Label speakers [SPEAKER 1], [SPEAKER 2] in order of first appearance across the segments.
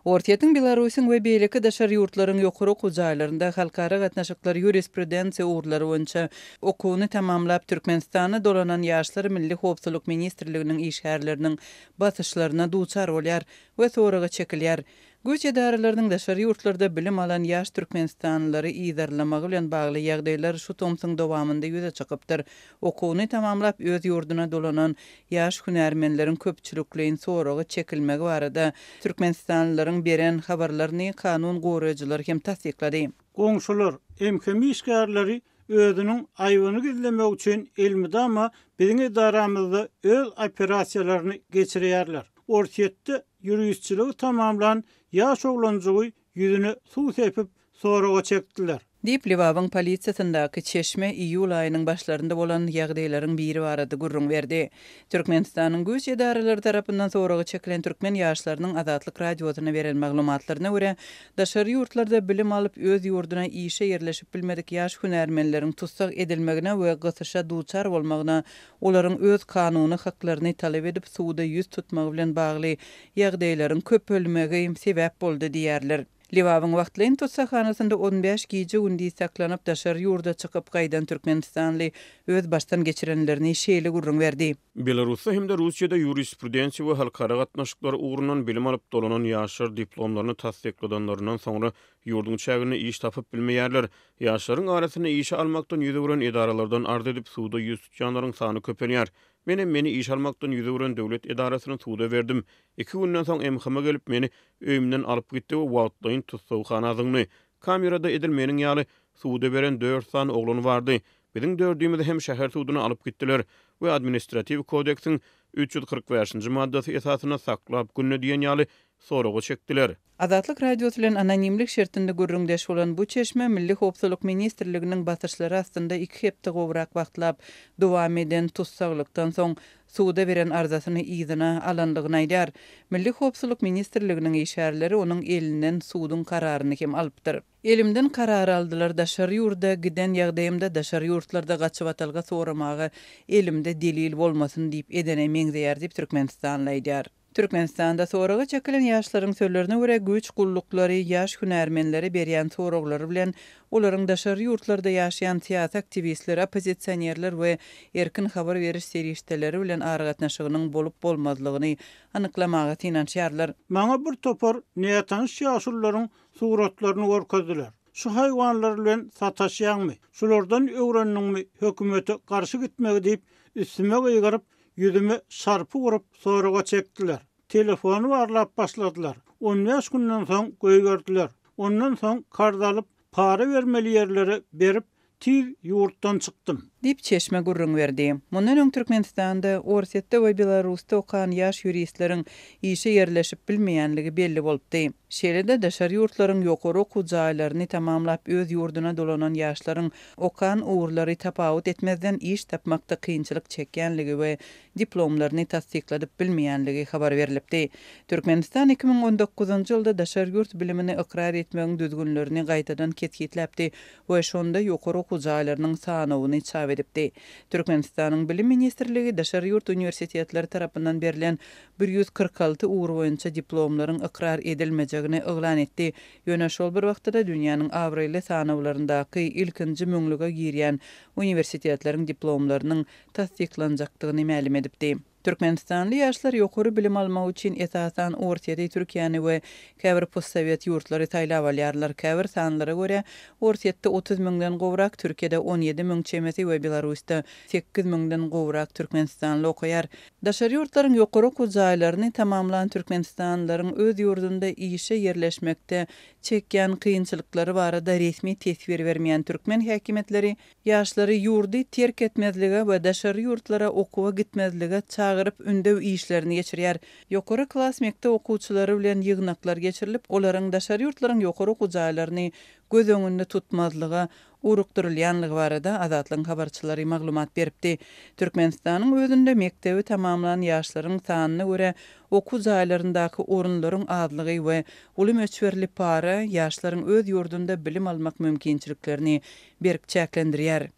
[SPEAKER 1] Ortiýetiň Belarusyň we beýleki daşary ýurtlaryň ýokary okuw jaýlarynda halkara gatnaşyklar ýurisprudensiýa ugrulary boýunça okuwyny tamamlap Türkmenistana dolanan ýaşlar Milli Howpsuzlyk Ministrliginiň işgärleriniň basyşlaryna duçar bolýar we soraga çekilýär. Güç edaralarynyň daşary ýurtlarda bilim alan ýaş türkmenistanlylary iýdarlamagy bilen bagly ýagdaýlar şu tomsyň dowamında ýüze çykypdyr. Okuwyny tamamlap öz ýurduna dolanan ýaş hünärmenleriň köpçülikliň soragy çekilmegi barada türkmenistanlylaryň beren habarlaryny kanun goraýjylary hem tasdiklady.
[SPEAKER 2] Goňşular, emkemi işgärleri özüniň aýbyny gizlemek üçin elmidama biziň edaramyzda öz operasiýalaryny geçirýärler. Ortiýetde ýürüýüşçiligi tamamlan ýaş oglanjygy ýüzüne suw sepip soraga çekdiler.
[SPEAKER 1] Dip Liwabyň polisiýasyndaky çeşme iýul aýynyň başlarynda bolan ýagdaýlaryň biri barada gurrun berdi. Türkmenistanyň güç edaralary tarapyndan soraga çekilen türkmen ýaşlarynyň Azatlyk radiosyna beren maglumatlaryna görä, daşary ýurtlarda bilim alyp öz ýurduna işe ýerleşip bilmedik ýaş hünärmenleriň tutsak edilmegine we gysysha duçar bolmagyna, olaryň öz kanuny haklaryny talap edip suwda ýüz tutmagy bilen bagly ýagdaýlaryň köp bölmegi sebäp boldy diýerler. Liwabyň wagtlyň tutsaxanasynda 15 giýje gündi saklanyp daşary ýurda çykyp gaýdan türkmenistanly öz başdan geçirenlerini şeýle gurrun berdi.
[SPEAKER 3] Belarusda hem de Russiýada ýurisprudensiýa we halkara gatnaşyklar ugrunan bilim alyp dolanan ýaşlar diplomlaryny tasdikladanlaryndan soňra ýurdun çägini iş tapyp bilmeýärler. Ýaşlaryň arasyna işe almakdan ýüze gören edaralardan ard edip suwda ýüz tutjanlaryň sany köpenýär. Meni iş almakdan ýüze gören döwlet edarasyna suwda berdim. 2 günden soň emhama gelip meni öýümden alyp gitdi we wagtlaýyn tutsawhanadyny. Kamerada edilmeniň ýaly suwda beren 4 san oglun bardy. Biziň dördüýümizde hem şäher suwdyna alyp gitdiler we administrativ kodeksin 345-nji maddasy esasyna saklap günne diýen ýaly soraga çekdiler.
[SPEAKER 1] Azatlyk radiosu bilen anonimlik şertinde gurrundaş bolan bu çeşme Milli Howpsuzlyk Ministrliginiň basyşlary astynda 2 hepde gowrak wagtlap dowam eden tutsaglykdan soň suwda beren arzasyny ýygyna alandygyny aýdar. Milli Howpsuzlyk Ministrliginiň işgärleri onuň elinden suwdyň kararyny hem alypdyr. Elimden karar aldylar, daşary ýurda giden ýagdaýymda daşary ýurtlarda gaçyp atalga soramagy elimde delil bolmasyn diýip edene meňzeýär diýip Türkmenistanly aýdar. Türkmenistanda soraga çekilen ýaşlaryň sözlerine görä güç gullukları ýaş hünärmenleri berýän soraglary bilen olaryň daşary ýurtlarda ýaşaýan siýasat aktivistleri, opozisiýerler we erkin habar beriş serişdeleri bilen aragatnaşygynyň bolup bolmazlygyny anyklamaga tinançýarlar.
[SPEAKER 2] Maňa bir topar niýetaniş ýaşullaryň suratlaryny görkezdiler. Şu haýwanlar bilen sataşýanmy? Şulardan öwrendiňmi hökümete garşy gitmegi diýip üstüme gyýgyryp yüzüme şarpı vurup soraga çekdiler. Telefonu arlap başladılar. 15 günden soň göýgerdiler. Ondan soň kardalyp para vermeli ýerlere berip tiz ýurtdan çykdym.
[SPEAKER 1] Dip çeşme gurrun berdi. Mundan öň Türkmenistanda, Orsetde we Belarusda okan ýaş ýuristleriň işe ýerleşip bilmeýänligi belli bolupdy. Şeýlede daşary ýurtlaryň ýokary okuw jaýlaryny tamamlap öz ýurduna dolanan ýaşlaryň okan uğurlary tapawut etmezden iş tapmakda kynçylyk çekýänligi we diplomlaryny tasdikladyp bilmeýänligi habar berilipdi. Türkmenistan 2019-njy ýylda daşary ýurt bilimini ikrar etmegiň düzgünlerini gaýtadan ketgitläpdi we şonda ýokary okuw jaýlarynyň sanawyny çap edipdi. Türkmenistanyň Bilim Ministrligi daşary ýurt universitetleri tarapyndan berilen 146 uğur boýunça diplomlaryň ikrar edilmejegini oglan etdi. Ýöne şol bir wagtda dünýäniň awryle sanawlaryndaky ilkinji müňlüge girýän universitetleriň diplomlarynyň tasdiklanjakdygyny ma'lum edipdi. Türkmenistanly ýaşlar ýokary bilim almak üçin esasan Ortiýada Türkiýany we käbir postsovet ýurtlary taýlap alýarlar. Käbir sanlara görä Ortiýetde 30 000-den gowrak, Türkiýede 17 000 çemesi we Belarusda 8 000-den gowrak türkmenistanly okuýar. Daşary ýurtlaryň ýokary okuw jaýlaryny tamamlanan türkmenistanlylaryň öz ýurdunda işe ýerleşmekde çekýän kynçylyklary barada resmi tesbir bermeýän türkmen häkimetleri ýaşlary ýurdy terk etmezlige we daşary ýurtlara okuwa gitmezlige çağırıp ündew işlerini geçirýär. Ýokary klas mektep okuwçylary bilen ýygnaklar geçirilip, olaryň daşary ýurtlaryň ýokary okuw jaýlaryny göz öňünde tutmazlyga urukdurulýanlygy barada Azatlyk habarçylary maglumat beripdi. Türkmenistanyň özünde mektebi tamamlanan ýaşlaryň sanyna görä okuw jaýlaryndaky orunlaryň azlygy we uly möçberli para ýaşlaryň öz ýurdunda bilim almak mümkinçiliklerini berip çäklendirýär.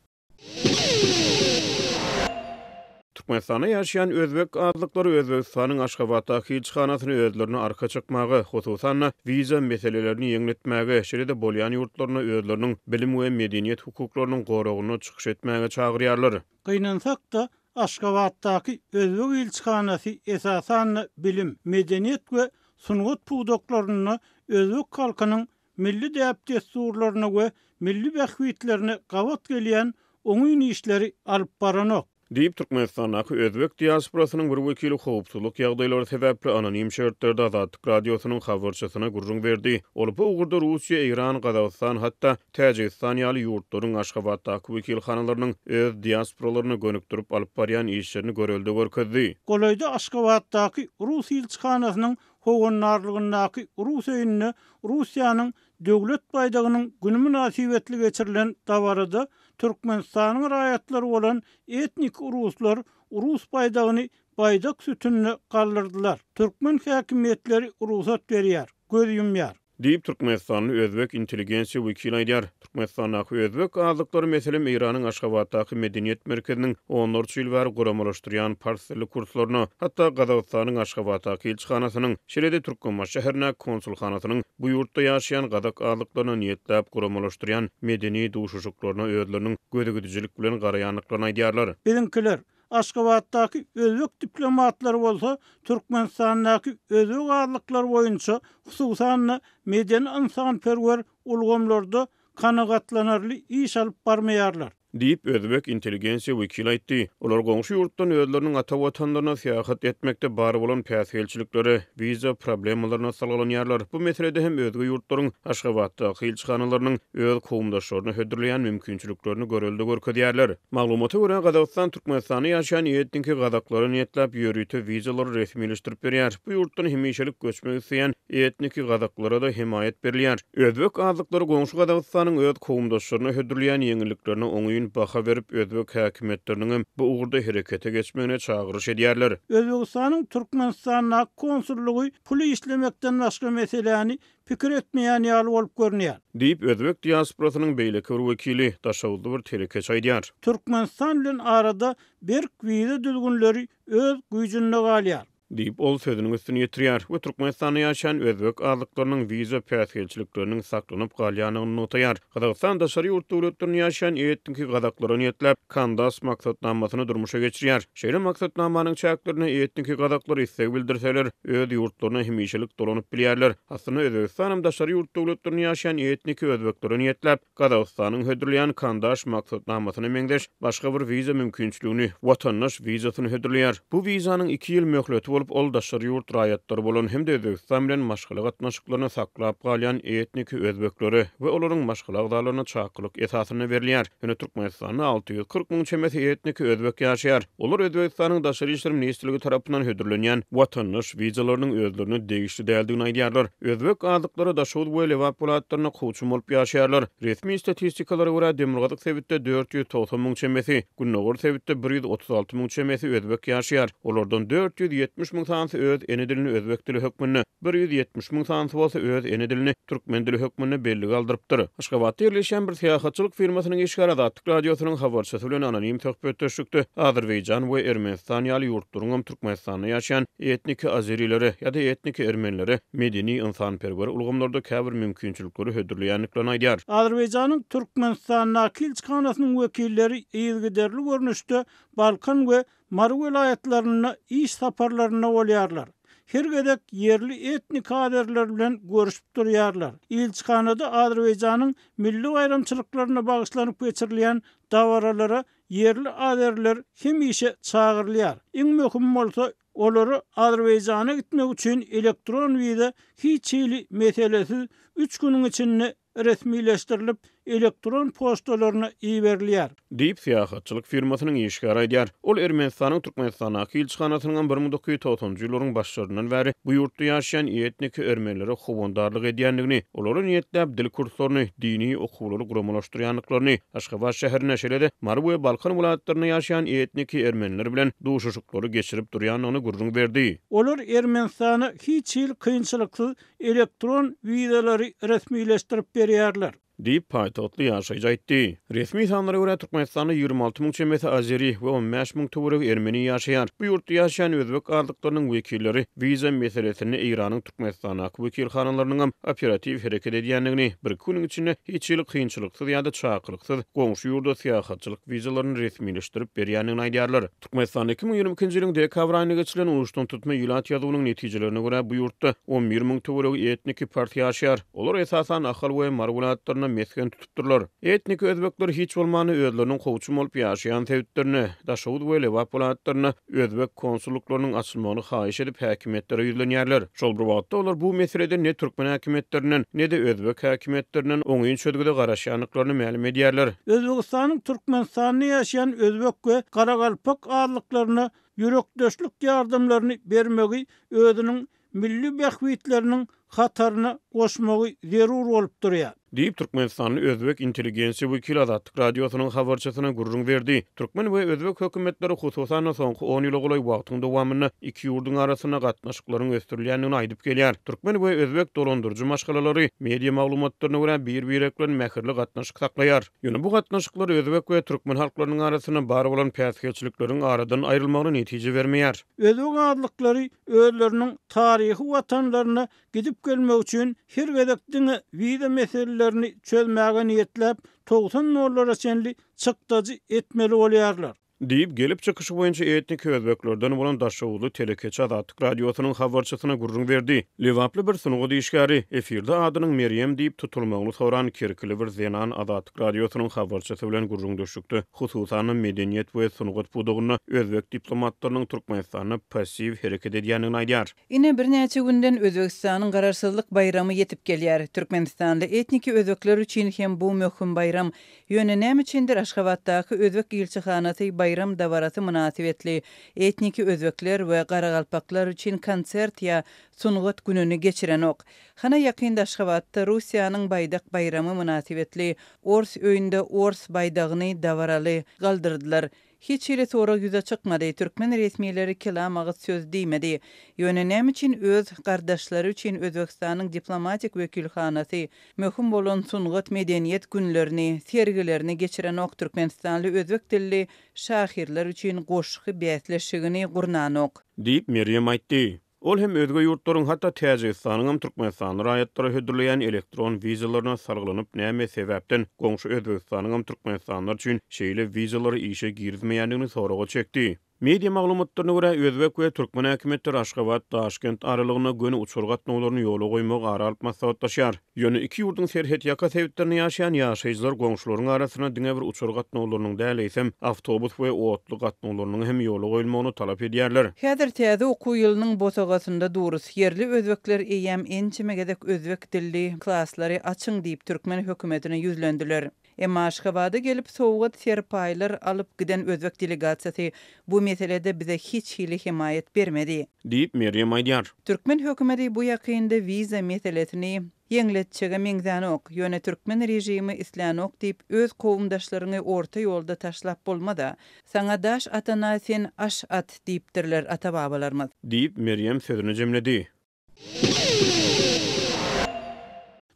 [SPEAKER 3] Türkmenistana ýaşaýan özbek adlykları Özbegistanyň Aşgabatdaky ilçihanasyny özlerini arka çykmagy, hususan viza meselelerini ýeňletmäge, şeýle-de bolýan ýurtlaryna özleriniň bilim we medeniýet hukuklarynyň goragyny çykyş etmäge çagyrýarlar.
[SPEAKER 2] Gynansak da Aşgabatdaky özbek ilçihanasy esasan bilim, medeniýet we sungat puwdaklaryny özbek halkynyň milli däp desturlaryna we milli bähwitlerine gawat gelýän oňun işleri alyp baranok.
[SPEAKER 3] Diýip Türkmenistanaky özbek diasporasynyň bir wekili howpsuzlyk ýagdaýlary sebäpli anonim şertlerde Azadlyk radiosynyň habarçysyna gurrun berdi. Ol bu ugurda Russiýa, Iran, Gazawstan hatda Täjikistan ýaly ýurtlaryň Aşgabatdaky wekilhanalarynyň öz diasporalaryny gönükdirip alyp barýan işlerini görelde görkezdi.
[SPEAKER 2] Golaýda Aşgabatdaky Rus ilçihanasynyň howanarlygynaky Rus öýünde Russiýanyň döwlet baýdagynyň güni münasibetli geçirilen dawarada Türkmenistanyň raýatlary bolan etnik Ruslar Rus baýdagyny baýdak sütünni galdyrdylar. Türkmen häkimetleri ruhsat berýär, göz yumýar.
[SPEAKER 3] Diýip Türkmenistanyň özbek intelligensiýa wekili aýdýar. Türkmenistanaky özbek azlykları meselem Iranyň Aşgabatdaky medeniýet merkeziniň 14 ýyl bäri guramalashdyrýan parsly kurslaryny, hatda Gazawstanyň Aşgabatdaky ilçihanasynyň, şeýle-de Türkmenbaş şäherine konsulhanasynyň bu ýurtda ýaşaýan gadak azlyklaryna niýetläp guramalashdyrýan medeni duşuşuklaryna özleriniň gödegüdijilik bilen garaýanlyklaryny aýdýarlar.
[SPEAKER 2] Bizimkiler Aşgabatdaky özbek diplomatlary bolsa Türkmenistanyň özbek azlyklary boýunça hususan medeni insanperwer ulgamlarda kanagatlanarly iş alyp barmaýarlar.
[SPEAKER 3] Diýip özbek intelligensiýa wekili aýtdy. Olar goňşy ýurtdan özleriniň ata watanlaryna seýahat etmekde bar bolan päsgelçilikleri, viza problemalaryna salgılanýarlar. Bu meselede hem özge ýurtlaryň Aşgabatdaky ilçihanalarynyň öz kowmdaşlaryny hödürleýän mümkinçiliklerini görelde görkezýärler. Maglumata görä Gazawstan Türkmenistany ýaşaýan etniki gazaklary niýetlap ýörüýte vizalar resmileşdirip berýär. Bu ýurtdan hemişelik göçmek isleýän etniki gazaklara da himayet berilýär. Özbek azlyklary goňşy Gazawstanyň öz kowmdaşlaryny hödürleýän ýeňiliklerini oňyň baha berip özbek häkimetleriniň bu ugurda herekete geçmegine çagyryş edýärler.
[SPEAKER 2] Özbegistanyň Türkmenistana konsullugy pul işlemekden başga meseleni pikir etmeýän ýaly bolup görünýär.
[SPEAKER 3] Diýip özbek diasporasynyň beýleki bir wekili daşawly bir tereke aýdýar.
[SPEAKER 2] Türkmenistan bilen arada bir viza düzgünleri öz güýjünde galýar.
[SPEAKER 3] Diýip ol sözüniň üstüne ýetirýär we Türkmenistanda ýaşaýan özbek azlyklarynyň viza päsgelçilikleriniň saklanyp galýanyny notaýar. Gazawstan daşary ýurt döwletlerinde ýaşaýan etniki gazaklary niýetlep kandas maksatnamasyny durmuşa geçirýär. Şeýle maksatnamanyň çäklerini etniki gazaklar istek bildirseler, öz ýurtlaryna hemişelik dolanyp bilýärler. Aslynda Özbegistanam daşary ýurt döwletlerinde ýaşaýan etniki özbekleri niýetlep Gazawstanyň hödürleýän kandaş maksatnamasyny meňdeş başga bir viza mümkinçiligini, watandaş vizasyny hödürleýär. Bu vizanyň 2 ýyl möhleti bolup ol daşary ýurt raýatlary bolan hem de Özbegistan bilen maşgala gatnaşyklaryny saklap galýan etniki özbekleri we olaryň maşgala agdalaryna çakylyk esasyna berilýär. Ýöne Türkmenistanyň 640 000 çemesi etniki özbek ýaşaýar. Olar Özbegistanyň daşary işler ministrligi tarapyndan hödürlenýän watandaş vizalarynyň özlerini degişli däldigini aýdýarlar. Özbek azlyklary daşawdy we lewap polatlaryna howçum bolup ýaşaýarlar. Resmi statistikalara görä Demirgazyk sebitde 490 000 çemesi, Günnogor sebitde 136 000 çemesi özbek ýaşaýar. Olardan 470 000 tansy öz ene dilini özbek dili hökmünde, 170 000 tansy bolsa öz ene dilini türkmen dili hökmünde belli galdyrypdyr. Aşgabatda ýerleşen bir seýahatçylyk firmasynyň işgär Azadlyk radiosynyň habarçysy bilen anonim töhbet düşükdi. Azerbaýjan we Ermenistan ýaly ýurtlaryň Türkmenistanda ýaşaýan etniki azerileri ýa-da etniki ermenileri medeni insanperwer ulgamlarda käbir mümkinçilikleri hödürleýänliklerini aýdýar.
[SPEAKER 2] Azerbaýjanyň Türkmenistana ilçihanasynyň wekilleri ýygyderli görnüşde Balkan we Mary vilayetlerine iş saparlaryna bolýarlar. Her gedek yerli etnik aderler bilen görüşüp durýarlar. İlçihanada Azerbaýjanyň milli bayramçylyklaryna bagyşlanyp geçirilýän dawaralara yerli aderler hemişe çagyrylýar. Iň möhüm bolsa olary Azerbaýjana gitmek üçin elektron viza hiç ýyly meselesi 3 güniň içinde resmileşdirilip elektron postalaryna iýerilýär.
[SPEAKER 3] Diýip seýahatçylyk firmasynyň işgär aýdýar. Ol Ermenistanyň Türkmenistanaky ilçihanasynyň 1990-njy ýyllaryň başlaryndan bäri bu ýurtda ýaşaýan etnik ermenilere howandarlyk edýänligini, olary niýetlep dil kurslaryny, dini okuwlary guramalaşdyrýanlyklaryny, Aşgabat şäherine şeýle-de Mary we Balkan vilayetlerinde ýaşaýan etnik ermeniler bilen duşuşuklary geçirip durýanyny gurrun berdi.
[SPEAKER 2] Olar Ermenistana hiç ýyl kynçylyksy elektron vizalary resmileşdirip berýärler.
[SPEAKER 3] diýip paýtagtly ýaşaýjy aýtdy. Resmi sanlara görä Türkmenistanda 26 000 çemesi Azeri we 15 000 töwerek Ermeni ýaşaýar. Bu ýurtda ýaşaýan özbek ardyklarynyň wekilleri wiza meselesini Iranyň Türkmenistana wekilhanalarynyň operativ hereket edýändigini, bir güniň içinde hiç ýyl kynçylyksyz ýa-da çakylyksız goňşy ýurda syýahatçylyk wizalaryny resmileşdirip berýändigini aýdýarlar. Türkmenistan 2020-nji ýylyň dekabr aýyna geçirilen uruşdan tutma ýylat ýazywynyň netijelerine görä bu ýurtda 11 000 töwerek etnik partiýa ýaşaýar. Olar esasan ahal we margulatlaryna mesken tutupdurlar. Etnik özbekler hiç bolmany özleriniň howçum bolup ýaşaýan sebäplerini, daşawud we lewap polatlaryny özbek konsulluklarynyň açylmagyny haýyş edip häkimetlere ýüzlenýärler. Şol bir wagtda olar bu meselede ne türkmen häkimetlerinden ne de özbek häkimetlerinden oňyň çödgüde garaşýanlyklaryny ma'lum edýärler.
[SPEAKER 2] Özbegistanyň Türkmenistanda ýaşaýan özbek we garagalpak adlyklaryna ýürekdeşlik ýardamlaryny bermegi özüniň milli behwitleriniň hataryna goşmagy zerur bolup durýar.
[SPEAKER 3] Diýip Türkmenistanyň özbek intelligensiýa wekili Azatlyk radiosynyň habarçysyna gurrun berdi. Türkmen we özbek hökümetleri hususan soňky 10 ýyl golay wagtyň dowamyny iki ýurdun arasyna gatnaşyklaryň ösdürilýändigini aýdyp gelýär. Türkmen we özbek dolandyrjy maşgalalary media maglumatlaryna görä bir-bireklen mähirli gatnaşyk saklaýar. Ýöne bu gatnaşyklar özbek we türkmen halklarynyň arasyna bar bolan päsgeçilikleriň aradan aýrylmagyna netije bermeýär.
[SPEAKER 2] Özbek adlyklary özleriniň taryhy watanlaryna gidip gelmek üçin her gedekdiňe wiza meselelerini çözmäge niýetlep 90 nollara çenli çykdagy etmeli bolýarlar.
[SPEAKER 3] Diýip gelip çykyşy boýunça etnik özbeklerden bolan daşawuly telekeçi Azatlyk radiosynyň habarçysyna gurrun berdi. Lewaply bir sunugy diýişgäri efirde adynyň Meryem diýip tutulmagyny soran Kirkili bir Zenan Azatlyk radiosynyň habarçysy bilen gurrun döşükdi. Hususan medeniýet we sunugat pudugyny özbek diplomatlarynyň Türkmenistana pasiv hereket edýändigini aýdýar.
[SPEAKER 1] Ine bir näçe günden Özbekistanyň gararsızlyk bayramy yetip gelýär. Türkmenistanda etniki özbekler üçin hem bu möhüm bayram ýöne näme üçindir Aşgabatdaky özbek elçihanasy bayram dawarasy münasibetli etniki özbekler we garagalpaklar üçin konsert ýa sunugat gününi geçiren ok. Hana ýakynda Aşgabatda Russiýanyň baydak bayramy münasibetli Ors öýünde Ors baydagyny dawaraly galdyrdylar. Hiç ýere sonra ýüze çykmady. Türkmen resmiýetleri kelamagy söz diýmedi. Ýöne näme üçin öz gardaşlary üçin Özbekistanyň diplomatik wekilhanasy möhüm bolan sunugat medeniýet günlerini, sergilerini geçiren ok Türkmenistanly özbek dilli şahirler üçin goşky bäsleşigini gurnan ok.
[SPEAKER 3] Diýip Meryem aýtdy. Ol hem özge ýurtlaryň hatda Täjikistanyň hem Türkmenistanyň raýatlary hödürleýän elektron wizalaryna sargylanyp näme sebäpden goňşy Özbekistanyň hem Türkmenistanyň üçin şeýle wizalary işe girmeýändigini soraga çekdi. Media maglumatlaryna görä özbek we türkmen häkimetleri Aşgabat, Taşkent aralygyna göni uçur gatnawlaryny ýola goýmak aralyp maslahatlaşýar. Ýöne iki ýurdun serhet ýaka sebäplerini ýaşaýan ýaşaýjylar goňşularyň arasyna diňe bir uçur gatnawlarynyň däleýsem awtobus we otly gatnawlarynyň hem ýola goýulmagyny talap edýärler.
[SPEAKER 1] Häzir täze okuw ýylynyň bosagasynda durus yerli özbekler eýem ençimegedek özbek dilli klasslary açyň diýip türkmen hökümetine ýüzlendiler. Emma Aşgabatda gelip sowgat serpaýlar alyp giden özbek delegasiýasy bu meselede bize hiç hili himayet bermedi.
[SPEAKER 3] Diýip Meryem aýdýar.
[SPEAKER 1] Türkmen hökümeti bu ýakynda wiza meselesini ýeňletçege meňzany ok. Ýöne türkmen rejimi islan ok diýip öz kowumdaşlaryny orta ýolda taşlap bolmada. Saňa daş atana sen aş at diýipdirler ata-babalarymyz.
[SPEAKER 3] Diýip Meryem sözüni jemledi.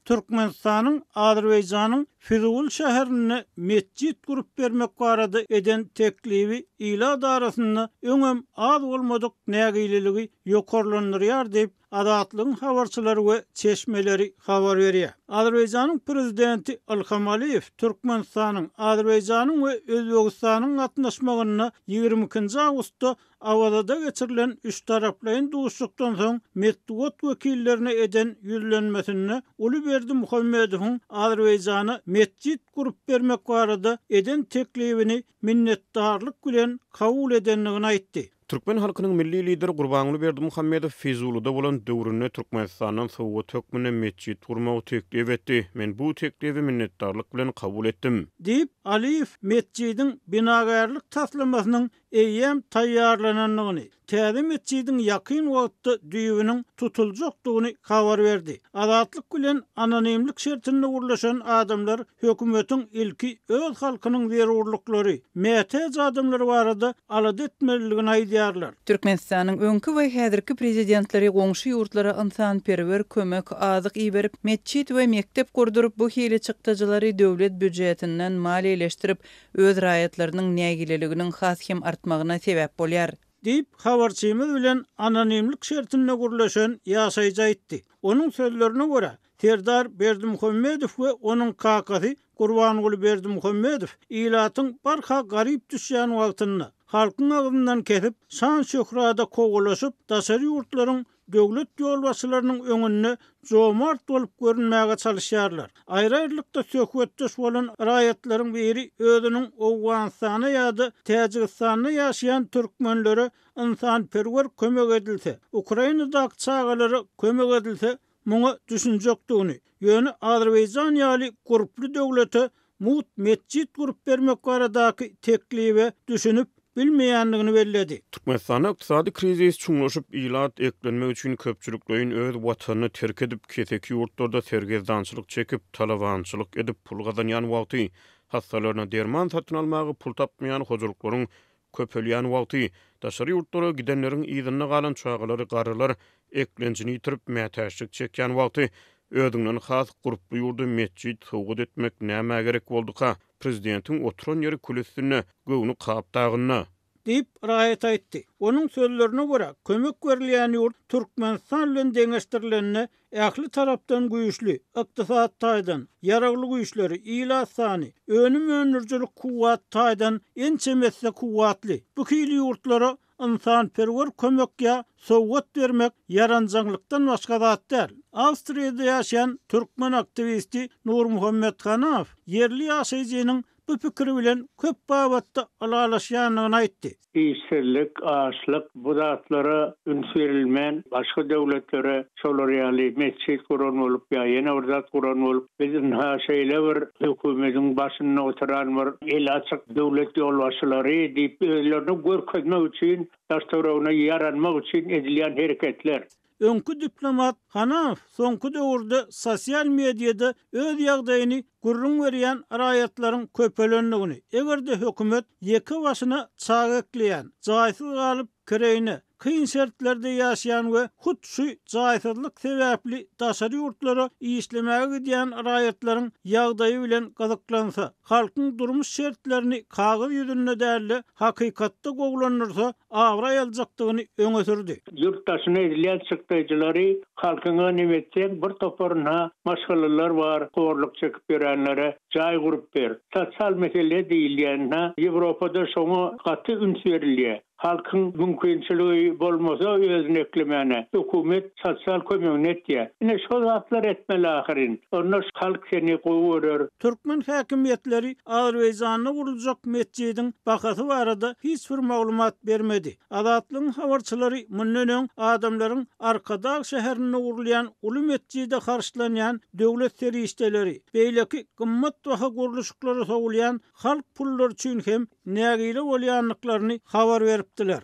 [SPEAKER 2] Türkmenistanyň Azerbaýjanyň Füzul şäherine mesjid gurup bermek barada eden teklibi ila darasyna öňem az bolmadyk nägililigi ýokarlandyrýar diýip Azatlygyň habarçylary we çeşmeleri habar berýär. Azerbaýjanyň prezidenti Ilham Aliýew Türkmenistanyň, Azerbaýjanyň we Özbegistanyň gatnaşmagyna 22-nji awgustda Awazada geçirilen üç taraplayın duşluktan soň metbuat wekillerine eden ýüzlenmesine Ulyberdi Muhammedowyň Azerbaýjana mesjid gurup bermek barada eden teklibini minnetdarlyk bilen kabul edenligini aýtdy.
[SPEAKER 3] Türkmen halkynyň milli lideri Gurbanuly Muhammedow Fizuluda bolan döwründe Türkmenistanyň sowgat hökmüne mesjid kurmagy teklip etdi. Men bu teklibi minnetdarlyk bilen kabul etdim.
[SPEAKER 2] Diýip Aliýew mesjidiň binagärlik taslamasynyň eýem taýýarlananlygyny, täze mescidin ýakyn wagtda düýbüniň tutuljakdygyny habar berdi. Azatlyk bilen anonimlik şertinde gurlaşan adamlar hökümetiň ilki öz halkynyň zerurlyklary, mätäz adamlar barada alada etmeliligini aýdýarlar.
[SPEAKER 1] Türkmenistanyň öňkü we häzirki prezidentleri goňşy ýurtlara ynsanperwer kömek azyk iýberip mescit we mektep kurdurup bu hili çykdyjylary döwlet büdjetinden maliýeleşdirip öz raýatlarynyň nägileliginiň has hem artmagyna sebäp bolýar.
[SPEAKER 2] Deyip habarçymyz bilen anonimlik şertinde gurlaşan ýaşaýjy aýtdy. Onuň sözlerine görä, Serdar Berdimuhammedow we onuň kakasy Gurbangul Berdimuhammedow ilatyň barha garyp düşýän wagtynda halkyň agyndan kesip şan şöhrada kogulaşyp daşary ýurtlaryň döwlet ýolbaşçylarynyň öňünde jomart bolup görünmäge çalışýarlar. Aýrylykda söhbetdeş bolan raýatlaryň biri özüniň Owganistana ýa-da Täjikistanda ýaşaýan türkmenlere ynsanperwer kömek edilse, Ukrainadaky çagalary kömek edilse, muňa düşünjekdigini, ýöne Azerbaýjan ýaly guruply döwlete mut mescit gurup bermek baradaky teklibi düşünüp bilmeýänligini belledi.
[SPEAKER 3] Türkmenistanda ykdysady krizis çuňlaşyp ilat eklenmek üçin köpçüliklerin öz watanyny terk edip kesek ýurtlarda sergezdançylyk çekip talawançylyk edip pul gazanýan wagty, hastalarına derman satyn almagy pul tapmaýan hojuluklaryň köpelýän wagty, daşary ýurtlara gidenleriň ýygyny galan çagalary garrylar eklenjini ýitirip mätäşlik çekýän wagty, ödüňden has guruply ýurda mescit sowgat etmek näme gerek boldyka, prezidentiň oturan ýeri kulüsüne göwünü kapdagyna
[SPEAKER 2] deyip raýat aýtdy. Onuň sözlerine görä, kömek berilýän ýurt Türkmenistan bilen deňeşdirilenine ähli tarapdan güýçli, ykdysat taýdan, ýaragly güýçleri, ila sany, önüm önürjilik kuwwat taýdan ençemesse kuwwatly. Bu hili ýurtlara ynsanperwer kömek ýa sowgat bermek yaranjaglykdan başga zat däl. Awstriýada ýaşaýan türkmen aktivisti Nur Muhammed Hanaw yerli ýaşaýjynyň bu pikiri bilen köp babatda alalaşýanyny aýtdy.
[SPEAKER 4] İşsizlik, açlyk, bu zatlara üns berilmän başga döwletlere şolar ýaly mescit kuran bolup ýa ýene bir zat kuran bolup bizim ha şeýle bir hökümetiň başynda oturan bir el açyk döwlet ýolbaşçylary diýip öýlerini görkezmek üçin, daştarawyna ýaranmak üçin edilýän hereketler.
[SPEAKER 2] Öňkü diplomat Hanaw soňky döwürde sosial mediada öz ýagdaýyny gurrun berýän raýatlaryň köpelenligini, egerde hökümet ýeki başyna çag ekleýän, jaýsyz galyp kereýine, kyn şertlerde ýaşaýan we hut şu jaýsyzlyk sebäpli daşary ýurtlara işlemäge gidýän raýatlaryň ýagdaýy bilen gazaklansa, halkyň durmuş şertlerini kagyz ýüzünde däli hakykatda gowlanyrsa awra aljakdygyny öňe sürdi.
[SPEAKER 4] Yurttaşyna edilýän çykdyjylary halkyňa nimetsek bir toporuna maşgalalar bar, gorluk çekip beränlere jaý gurup ber. Sosial mesele diýilýänne Ýewropada şoňa gaty üns berilýär. Halkyň mümkinçiligi bolmasa özüni eklemene, hökümet sosial kömegini etýär. Ine şo zatlar etmeli ahyrin. Onlar halk seni goýurer.
[SPEAKER 2] Türkmen häkimetleri Azerbaýjanda guruljak mescidin bakasy barada hiç bir maglumat bermedi. Azatlyň habarçylary mundan adamlaryň arkada şäherine gurulýan uly mescide karşylanýan döwlet serişdeleri, beýleki gymmat baha guruluşlary sowulýan halk pullary üçin hem nägile bolýanlyklaryny habar beripdiler.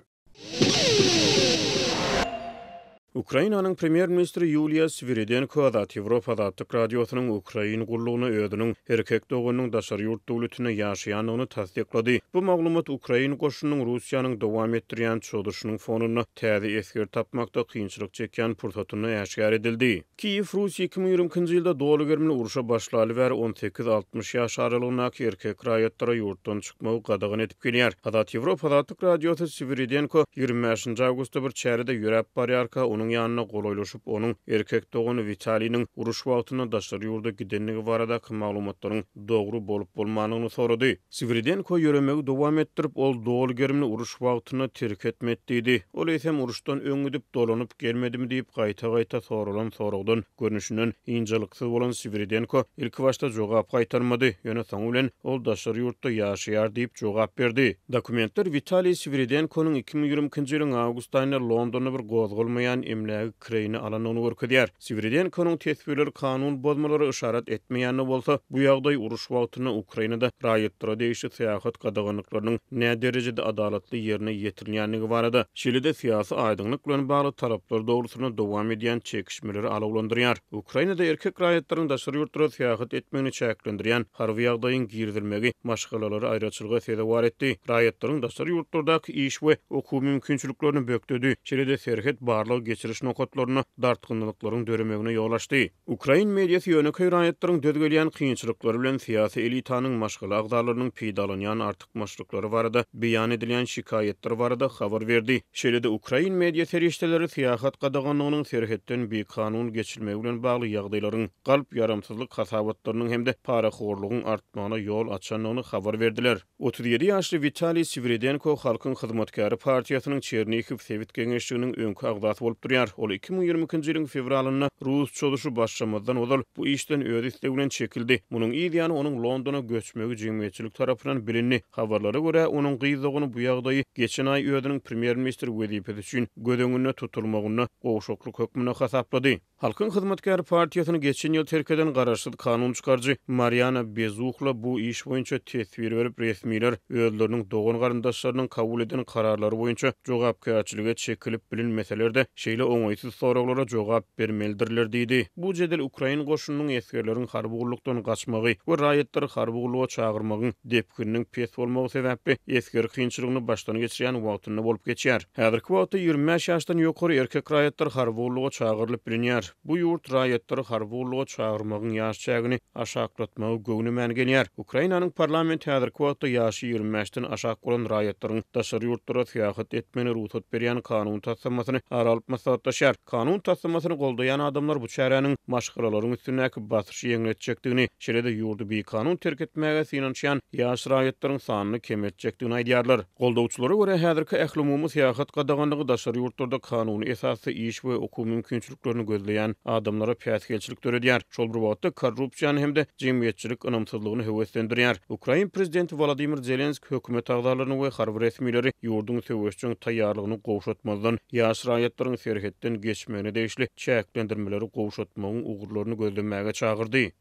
[SPEAKER 3] Ukrainanyň premier ministri Yulia Sviridenko Azat Ýewropa Azatlyk radiosynyň Ukraina gurulugyny ödüniň erkek doganyň daşary ýurt döwletine ýaşaýanyny tasdiklady. Bu maglumat Ukraina goşunynyň Russiýanyň dowam etdirýän çöldürüşiniň fonuny täze esger tapmakda kynçylyk çekýän pursatyny äşgär edildi. Kiýew Russiýa 2020-nji ýylda dolu germini uruşa başlaly we 18-60 ýaş aralygyndaky erkek raýatlara ýurtdan çykmagy gadagyn edip gelýär. Azat Ýewropa Azatlyk radiosy Sviridenko 25 awgustda bir çärede ýörep barýarka onuň ýanyna golaýlaşyp onuň erkek dogany Vitaliýnyň uruş wagtyna daşary ýurda gidenligi baradaky maglumatlaryň dogry bolup bolmanyny sorady. Sviridenko ýöremegi dowam etdirip ol dolu germini uruş wagtyna terk etmekdi. Ol esem uruşdan öňüdip dolanyp gelmedimi diýip gaýta-gaýta soralan soragdan görnüşinden ýynjylyksyz bolan Sviridenko ilk başda jogap gaýtarmady. Ýöne soň bilen ol daşary ýurtda ýaşaýar diýip jogap berdi. Dokumentler Vitaliy Sviridenkonyň 2020-nji ýylyň awgust aýynda Londonda bir gozgulmaýan emlägi kireyini alanyny görkezýär. Sviridenkowyň tesbirleri kanun bozmalary işaret etmeýänli bolsa, bu ýagdaý uruş wagtyna Ukrainada raýatlara degişli syýasat gadaganlyklarynyň näme derejede adalatly ýerine ýetirilýänligi barada Şilide syýasy aýdyňlyk bilen bagly taraplar dogrusyna dowam edýän çekişmeleri alawlandyrýar. Ukrainada erkek raýatlaryň daşary ýurtlara syýasat etmegini çäklendirýän harby ýagdaýyň girdilmegi maşgalary aýraçylyga sebäp bar etdi. Raýatlaryň daşary ýurtlardaky iş we okuw mümkinçiliklerini bökdedi. Şeýle serhet barlyg geçiriş nokatlaryny dartgynlyklaryň döremegine ýol açdy. Ukrain mediýasy ýöneköy raýatlaryň dödgelýän kynçylyklary bilen syýasy elitanyň maşgala agdarlarynyň peýdalanýan artykmaçlyklary barada beýan edilýän şikayetler barada habar berdi. Şeýle Ukrain mediýa serişdeleri syýasat gadaganlygynyň serhetden bir kanun geçilmegi bilen bagly ýagdaýlaryň galp yaramsyzlyk hasabatlarynyň hemde paraxorlugyň artmagyna ýol açanlygyny habar berdiler. 37 ýaşly Vitaliy Sviridenko Halkyň Hyzmatkary partiýasynyň Çernihiv Sewit Geňeşliginiň öňkü agdaty bolup durýar. Ol 2022-nji ýylyň fevralyna Rus çoluşy başlamazdan ozal bu işden öz isleги bilen çekildi. Munyň ýa-ni onuň Londona göçmegi jemgyýetçilik tarapyndan bilinni. Habarlara görä onuň gyýzygyny bu ýagdaýy geçen aý özüniň premier minister wezipesi üçin gödöňüne tutulmagyny gowşoklyk hökmüne hasaplady. Halkyň Hyzmatkary partiýasyny geçen ýyl terk eden garaşsyz kanun çykarjy Mariana Bezukhla bu iş boýunça tesbir berip resmiler özleriniň dogan garyndaşlarynyň kabul eden kararlary boýunça jogapkärçiligi çekilip bilinmeselerde şeýle oňaýsyz soraglara jogap bermelidirler diýdi. Bu jedel Ukrain goşunynyň eskerleriň harby gullukdan gaçmagy we raýatlary harby gulluga çagyrmagyň depkiniň pes bolmagy sebäpli esker kynçylygyny başdan geçirýän wagtyny bolup geçýär. Häzirki wagtda 25 ýaşdan ýokary erkek raýatlar harby gulluga çagyrylyp bilinýär. Bu ýurt raýatlary harby gulluga çagyrmagyň ýaş çägini aşaklatmagy göwni män gelýär. Ukrainanyň parlamenti häzirki wagtda ýaşy 25-den aşak bolan raýatlaryň daşary ýurtlara syýasat etmegine ruhsat berýän kanun tasdamasyny aralyp maslahatlaşýar. Kanun tasdamasyny goldaýan adamlar bu çäräniň maşgalalaryň üstündäki basyşy ýeňletjekdigini, şeýle-de ýurdu bir kanun terk etmäge synanýan ýaş raýatlaryň sanyny kemetjekdigini aýdýarlar. Goldawçylara görä häzirki ähli umumy syýasat gadaganlygy daşary ýurtlarda kanuny esasy iş we okuw mümkinçiliklerini gözleýän adamlara päsgelçilik töredýär. Şol bir wagtda korrupsiýany hemde jemgyýetçilik ynamsızlygyny höweslendirýär. Ukrain prezidenti Volodymyr Zelenski hökümet agdarlaryny we harby resmileri ýurduň söwüşçüň taýýarlygyny gowşatmazdan ýaş raýatlaryň serhetden geçmegine degişli çäklendirmeleri gowşatmagyň ugurlaryny gözlemäge çagyrdy.